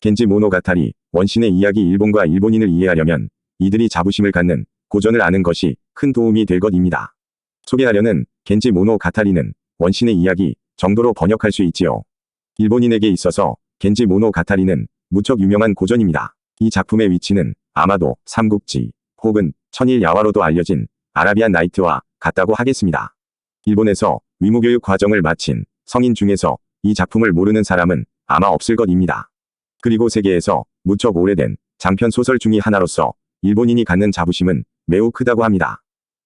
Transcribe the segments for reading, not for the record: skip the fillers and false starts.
겐지 모노가타리, 원신의 이야기. 일본과 일본인을 이해하려면 이들이 자부심을 갖는 고전을 아는 것이 큰 도움이 될 것입니다. 소개하려는 겐지 모노가타리는 원신의 이야기 정도로 번역할 수 있지요. 일본인에게 있어서 겐지 모노가타리는 무척 유명한 고전입니다. 이 작품의 위치는 아마도 삼국지 혹은 천일 야화로도 알려진 아라비안 나이트와 같다고 하겠습니다. 일본에서 위무교육 과정을 마친 성인 중에서 이 작품을 모르는 사람은 아마 없을 것입니다. 그리고 세계에서 무척 오래된 장편 소설 중의 하나로서 일본인이 갖는 자부심은 매우 크다고 합니다.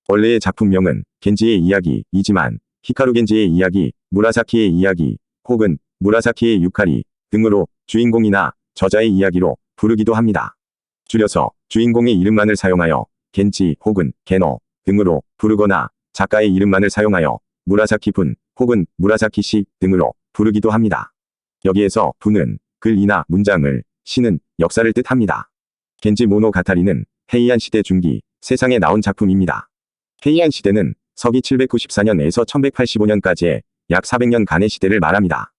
원래의 작품명은 겐지의 이야기이지만 히카루 겐지의 이야기, 무라사키의 이야기 혹은 무라사키의 유카리 등으로 주인공이나 저자의 이야기로 부르기도 합니다. 줄여서 주인공의 이름만을 사용하여 겐지 혹은 게노 등으로 부르거나 작가의 이름만을 사용하여 무라사키-분 혹은 무라사키-씨 등으로 부르기도 합니다. 여기에서 분은 글이나 문장을, 시는 역사를 뜻합니다. 겐지 모노가타리는 헤이안 시대 중기 세상에 나온 작품입니다. 헤이안 시대는 서기 794년에서 1185년까지의 약 400년간의 시대를 말합니다.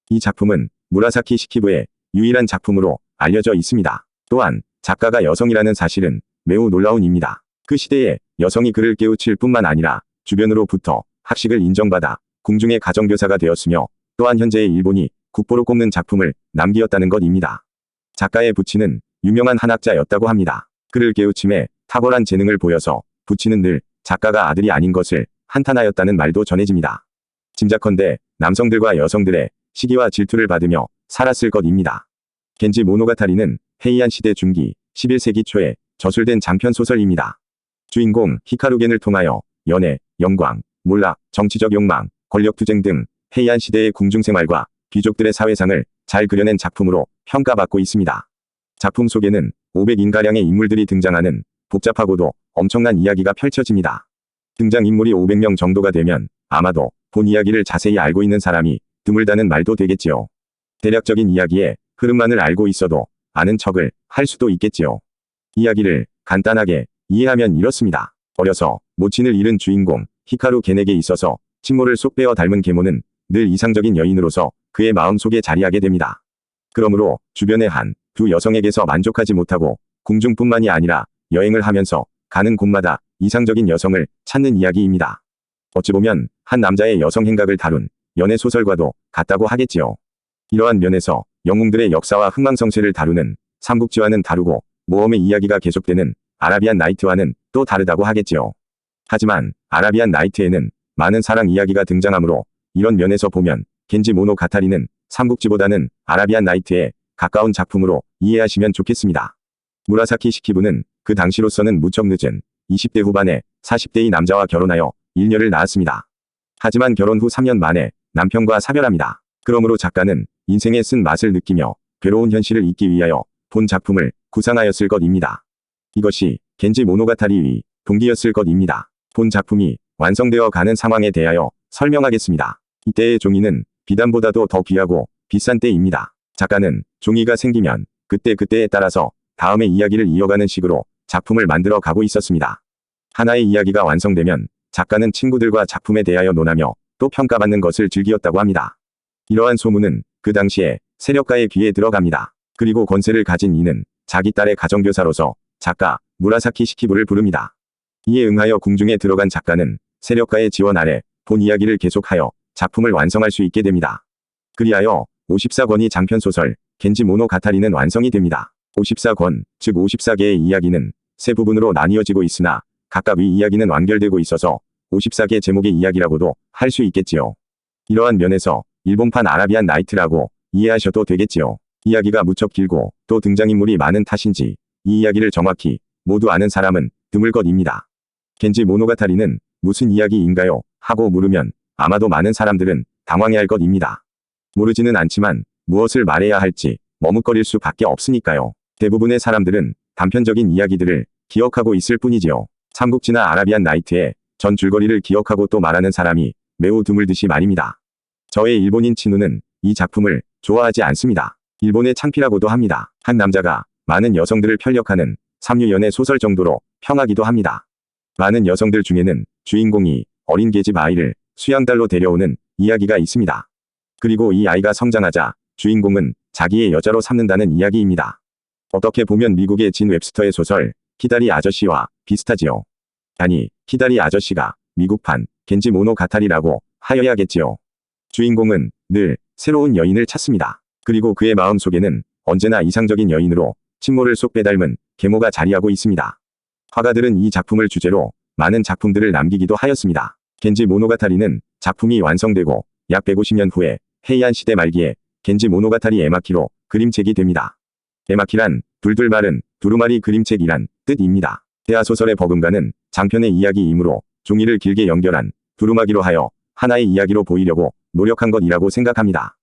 이 작품은 무라사키 시키부의 유일한 작품으로 알려져 있습니다. 또한 작가가 여성이라는 사실은 매우 놀라운 일입니다. 그 시대에 여성이 그를 깨우칠 뿐만 아니라 주변으로부터 학식을 인정받아 궁중의 가정교사가 되었으며 또한 현재의 일본이 국보로 꼽는 작품을 남기었다는 것입니다. 작가의 부친은 유명한 한학자였다고 합니다. 그를 깨우침에 탁월한 재능을 보여서 부친은 늘 작가가 아들이 아닌 것을 한탄하였다는 말도 전해집니다. 짐작컨대 남성들과 여성들의 시기와 질투를 받으며 살았을 것입니다. 겐지 모노가타리는 헤이안 시대 중기 11세기 초에 저술된 장편 소설입니다. 주인공 히카루겐을 통하여 연애, 영광, 몰락, 정치적 욕망, 권력투쟁 등 헤이안 시대의 궁중생활과 귀족들의 사회상을 잘 그려낸 작품으로 평가받고 있습니다. 작품 속에는 500인가량의 인물들이 등장하는 복잡하고도 엄청난 이야기가 펼쳐집니다. 등장인물이 500명 정도가 되면 아마도 본 이야기를 자세히 알고 있는 사람이 드물다는 말도 되겠지요. 대략적인 이야기의 흐름만을 알고 있어도 아는 척을 할 수도 있겠지요. 이야기를 간단하게 이해하면 이렇습니다. 어려서 모친을 잃은 주인공 히카루 겐에게 있어서 친모를 쏙 빼어 닮은 계모는 늘 이상적인 여인으로서 그의 마음속에 자리하게 됩니다. 그러므로 주변의 두 여성에게서 만족하지 못하고 궁중뿐만이 아니라 여행을 하면서 가는 곳마다 이상적인 여성을 찾는 이야기입니다. 어찌 보면 한 남자의 여성 행각을 다룬 연애 소설과도 같다고 하겠지요. 이러한 면에서 영웅들의 역사와 흥망성쇠를 다루는 삼국지와는 다르고 모험의 이야기가 계속되는 아라비안 나이트와는 또 다르다고 하겠지요. 하지만 아라비안 나이트에는 많은 사랑 이야기가 등장하므로 이런 면에서 보면 겐지 모노가타리는 삼국지보다는 아라비안 나이트에 가까운 작품으로 이해하시면 좋겠습니다. 무라사키 시키부는 그 당시로서는 무척 늦은 20대 후반에 40대의 남자와 결혼하여 일녀를 낳았습니다. 하지만 결혼 후 3년 만에 남편과 사별합니다. 그러므로 작가는 인생의 쓴맛을 느끼며 괴로운 현실을 잊기 위하여 본 작품을 구상하였을 것입니다. 이것이 겐지 모노가타리의 동기였을 것입니다. 본 작품이 완성되어 가는 상황에 대하여 설명하겠습니다. 이때의 종이는 비단보다도 더 귀하고 비싼 때입니다. 작가는 종이가 생기면 그때그때에 따라서 다음의 이야기를 이어가는 식으로 작품을 만들어 가고 있었습니다. 하나의 이야기가 완성되면 작가는 친구들과 작품에 대하여 논하며 또 평가받는 것을 즐기었다고 합니다. 이러한 소문은 그 당시에 세력가의 귀에 들어갑니다. 그리고 권세를 가진 이는 자기 딸의 가정교사로서 작가 무라사키 시키부를 부릅니다. 이에 응하여 궁중에 들어간 작가는 세력가의 지원 아래 본 이야기를 계속하여 작품을 완성할 수 있게 됩니다. 그리하여 54권의 장편소설 겐지 모노가타리는 완성이 됩니다. 54권, 즉 54개의 이야기는 세 부분으로 나뉘어지고 있으나 각각 위 이야기는 완결되고 있어서 54개 제목의 이야기라고도 할 수 있겠지요. 이러한 면에서 일본판 아라비안 나이트라고 이해하셔도 되겠지요. 이야기가 무척 길고 또 등장인물이 많은 탓인지 이 이야기를 정확히 모두 아는 사람은 드물 것입니다. 겐지 모노가타리는 무슨 이야기인가요? 하고 물으면 아마도 많은 사람들은 당황해할 것입니다. 모르지는 않지만 무엇을 말해야 할지 머뭇거릴 수밖에 없으니까요. 대부분의 사람들은 단편적인 이야기들을 기억하고 있을 뿐이지요. 삼국지나 아라비안 나이트의 전 줄거리를 기억하고 또 말하는 사람이 매우 드물듯이 말입니다. 저의 일본인 친구는 이 작품을 좋아하지 않습니다. 일본의 창피라고도 합니다. 한 남자가 많은 여성들을 편력하는 삼류연애 소설 정도로 평하기도 합니다. 많은 여성들 중에는 주인공이 어린 계집 아이를 수양달로 데려오는 이야기가 있습니다. 그리고 이 아이가 성장하자 주인공은 자기의 여자로 삼는다는 이야기입니다. 어떻게 보면 미국의 진 웹스터의 소설 키다리 아저씨와 비슷하지요. 아니, 키다리 아저씨가 미국판 겐지 모노가타리라고 하여야겠지요. 주인공은 늘 새로운 여인을 찾습니다. 그리고 그의 마음 속에는 언제나 이상적인 여인으로 친모를 쏙 빼닮은 계모가 자리하고 있습니다. 화가들은 이 작품을 주제로 많은 작품들을 남기기도 하였습니다. 겐지 모노가타리는 작품이 완성되고 약 150년 후에 헤이안 시대 말기에 겐지 모노가타리 에마키로 그림책이 됩니다. 에마키란 둘둘 마른 두루마리 그림책이란 뜻입니다. 대하소설의 버금가는 장편의 이야기이므로 종이를 길게 연결한 두루마기로 하여 하나의 이야기로 보이려고 노력한 것이라고 생각합니다.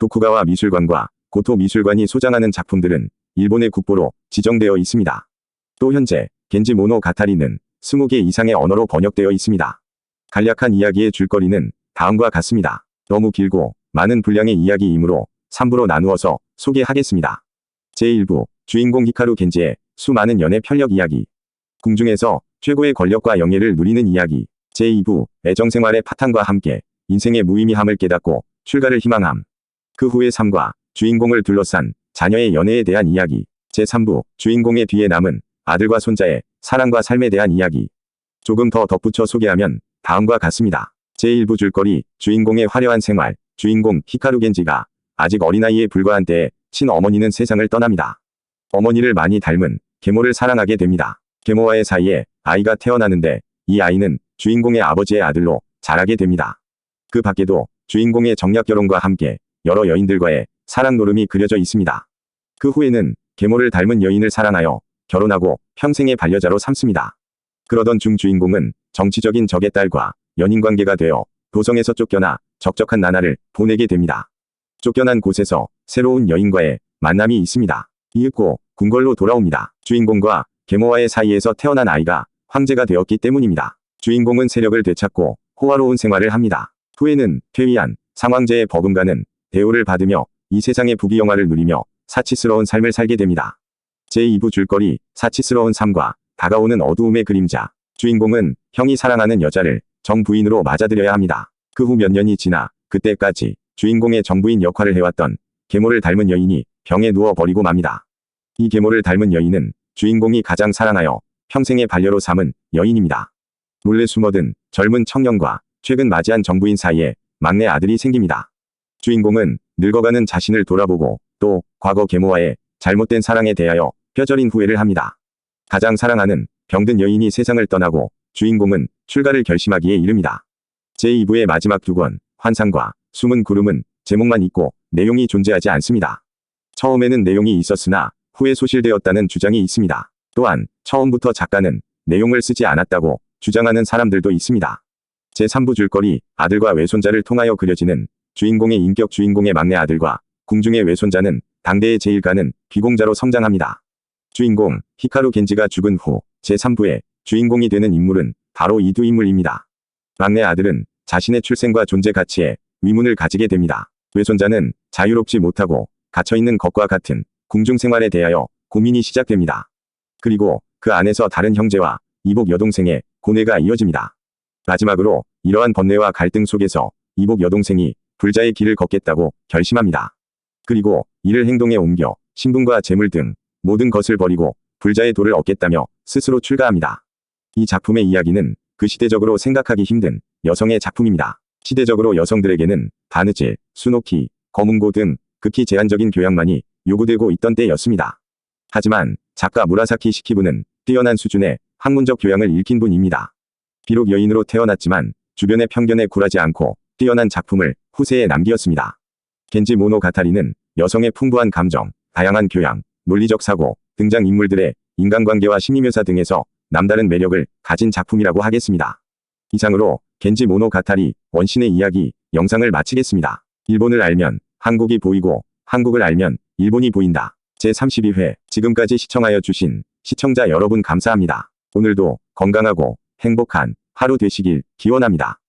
도쿠가와 미술관과 고토 미술관이 소장하는 작품들은 일본의 국보로 지정되어 있습니다. 또 현재 겐지 모노가타리는 20개 이상의 언어로 번역되어 있습니다. 간략한 이야기의 줄거리는 다음과 같습니다. 너무 길고 많은 분량의 이야기이므로 3부로 나누어서 소개하겠습니다. 제1부, 주인공 히카루 겐지의 수많은 연애 편력 이야기. 궁중에서 최고의 권력과 영예를 누리는 이야기. 제2부, 애정생활의 파탄과 함께 인생의 무의미함을 깨닫고 출가를 희망함. 그 후의 삶과 주인공을 둘러싼 자녀의 연애에 대한 이야기. 제3부, 주인공의 뒤에 남은 아들과 손자의 사랑과 삶에 대한 이야기. 조금 더 덧붙여 소개하면 다음과 같습니다. 제1부 줄거리, 주인공의 화려한 생활. 주인공 히카루 겐지가 아직 어린아이에 불과한 때에 친어머니는 세상을 떠납니다. 어머니를 많이 닮은 계모를 사랑하게 됩니다. 계모와의 사이에 아이가 태어나는데 이 아이는 주인공의 아버지의 아들로 자라게 됩니다. 그 밖에도 주인공의 정략 결혼과 함께 여러 여인들과의 사랑 노름이 그려져 있습니다. 그 후에는 계모를 닮은 여인을 사랑하여 결혼하고 평생의 반려자로 삼습니다. 그러던 중 주인공은 정치적인 적의 딸과 연인관계가 되어 도성에서 쫓겨나 적적한 나날을 보내게 됩니다. 쫓겨난 곳에서 새로운 여인과의 만남이 있습니다. 이윽고 궁궐로 돌아옵니다. 주인공과 계모와의 사이에서 태어난 아이가 황제가 되었기 때문입니다. 주인공은 세력을 되찾고 호화로운 생활을 합니다. 후에는 퇴위한 상황제의 버금가는 대우를 받으며 이 세상의 부귀영화를 누리며 사치스러운 삶을 살게 됩니다. 제2부 줄거리, 사치스러운 삶과 다가오는 어두움의 그림자. 주인공은 형이 사랑하는 여자를 정부인으로 맞아들여야 합니다. 그 후 몇 년이 지나 그때까지 주인공의 정부인 역할을 해왔던 계모를 닮은 여인이 병에 누워버리고 맙니다. 이 계모를 닮은 여인은 주인공이 가장 사랑하여 평생의 반려로 삼은 여인입니다. 몰래 숨어든 젊은 청년과 최근 맞이한 정부인 사이에 막내 아들이 생깁니다. 주인공은 늙어가는 자신을 돌아보고 또 과거 계모와의 잘못된 사랑에 대하여 뼈저린 후회를 합니다. 가장 사랑하는 병든 여인이 세상을 떠나고 주인공은 출가를 결심하기에 이릅니다. 제2부의 마지막 두 권, 환상과 숨은 구름은 제목만 있고 내용이 존재하지 않습니다. 처음에는 내용이 있었으나 후에 소실되었다는 주장이 있습니다. 또한 처음부터 작가는 내용을 쓰지 않았다고 주장하는 사람들도 있습니다. 제3부 줄거리, 아들과 외손자를 통하여 그려지는 주인공의 인격. 주인공의 막내 아들과 궁중의 외손자는 당대의 제1가는 귀공자로 성장합니다. 주인공 히카루 겐지가 죽은 후 제3부의 주인공이 되는 인물은 바로 이 두 인물입니다. 막내 아들은 자신의 출생과 존재 가치에 의문을 가지게 됩니다. 외손자는 자유롭지 못하고 갇혀있는 것과 같은 궁중 생활에 대하여 고민이 시작됩니다. 그리고 그 안에서 다른 형제와 이복 여동생의 고뇌가 이어집니다. 마지막으로 이러한 번뇌와 갈등 속에서 이복 여동생이 불자의 길을 걷겠다고 결심합니다. 그리고 이를 행동에 옮겨 신분과 재물 등 모든 것을 버리고 불자의 도를 얻겠다며 스스로 출가합니다. 이 작품의 이야기는 그 시대적으로 생각하기 힘든 여성의 작품입니다. 시대적으로 여성들에게는 바느질, 수노키, 검은고 등 극히 제한적인 교양만이 요구되고 있던 때였습니다. 하지만 작가 무라사키 시키부는 뛰어난 수준의 학문적 교양을 읽힌 분입니다. 비록 여인으로 태어났지만 주변의 편견에 굴하지 않고 뛰어난 작품을 후세에 남기었습니다. 겐지 모노가타리는 여성의 풍부한 감정, 다양한 교양, 논리적 사고, 등장인물들의 인간관계와 심리묘사 등에서 남다른 매력을 가진 작품이라고 하겠습니다. 이상으로 겐지 모노가타리 원신의 이야기 영상을 마치겠습니다. 일본을 알면 한국이 보이고 한국을 알면 일본이 보인다. 제32회 지금까지 시청하여 주신 시청자 여러분 감사합니다. 오늘도 건강하고 행복한 하루 되시길 기원합니다.